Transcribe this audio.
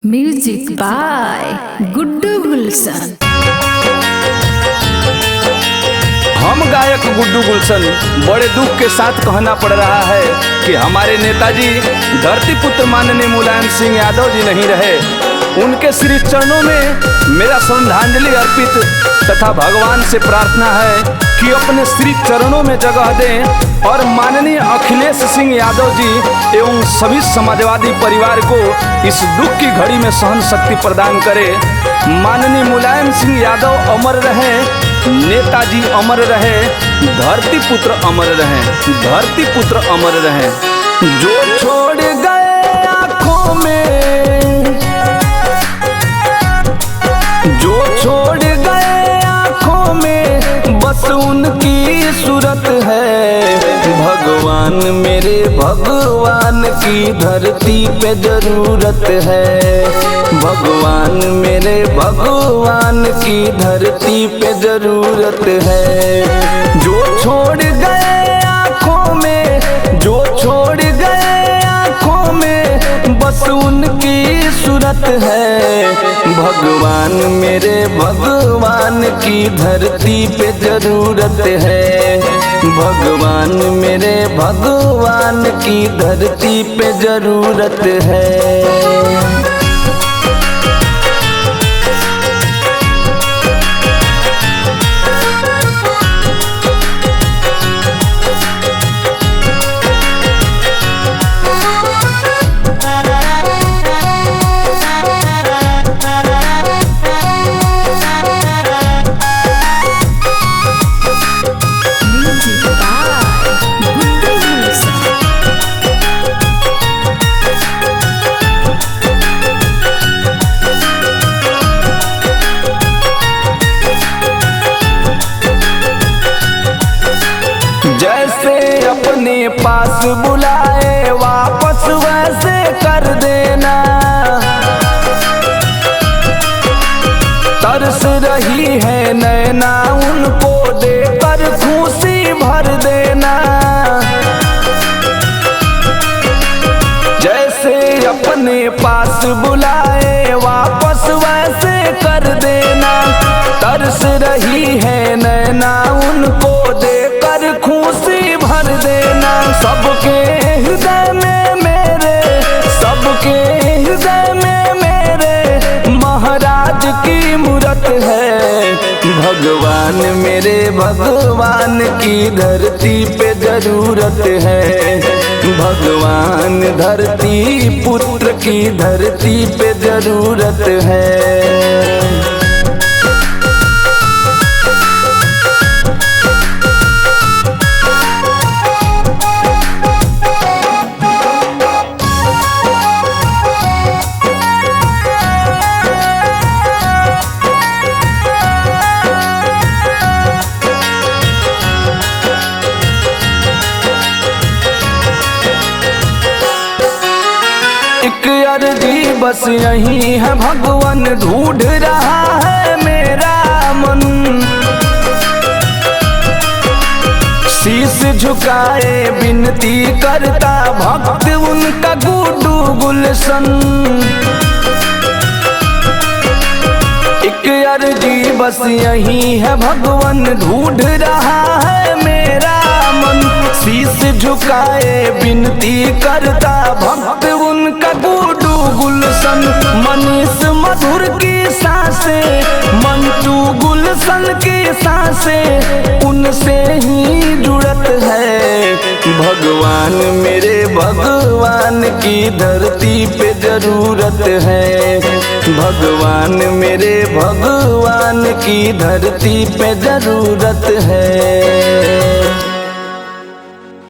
Music by Guddu गुलशन। हम गायक गुड्डू गुलशन बड़े दुख के साथ कहना पड़ रहा है कि हमारे नेताजी धरती पुत्र माननीय मुलायम सिंह यादव जी नहीं रहे। उनके श्री चरणों में मेरा श्रद्धांजलि अर्पित तथा भगवान से प्रार्थना है कि अपने श्री चरणों में जगह दें और माननीय अखिलेश सिंह यादव जी एवं सभी समाजवादी परिवार को इस दुख की घड़ी में सहन शक्ति प्रदान करें। माननीय मुलायम सिंह यादव अमर रहे, नेताजी अमर रहे, धरती पुत्र अमर रहे, धरती पुत्र अमर रहे। जो छोड़ गए आँखों में, जो छोड़ गए आँखों में बस उनकी सूरत है। भगवान मेरे भगवान की धरती पे जरूरत है। भगवान मेरे भगवान की धरती पे जरूरत है। जो छोड़ गए आँखों में, जो छोड़ गए आँखों में बस उनकी सूरत है। भगवान मेरे भगवान की धरती पे जरूरत है। भगवान मेरे भगवान की धरती पे जरूरत है। जैसे अपने पास बुलाए वापस वैसे कर देना। तरस रही है नैना उनको देकर खुशी भर देना। जैसे अपने पास बुलाए वापस वैसे कर देना। तरस रही है नैना उनको देकर खुशी भर देना। सबके हृदय में मेरे, सबके हृदय में मेरे महाराज की मूरत है। भगवान मेरे भगवान की धरती पे जरूरत है। भगवान धरती पुत्र की धरती पे जरूरत है। एक अर्जी बस यही है भगवान ढूंढ रहा है मेरा मन। शीश झुकाए विनती करता भक्त उनका गुड्डू गुलशन। एक अर्जी बस यही है भगवान ढूंढ रहा है मेरा मन। शीश झुकाए विनती करता भक्त उनका गुड्डू गुलशन। मनीष मधुर की सांसें, मंटू गुलशन की सांसें उनसे ही जुड़त है। भगवान मेरे भगवान की धरती पे जरूरत है। भगवान मेरे भगवान की धरती पे जरूरत है।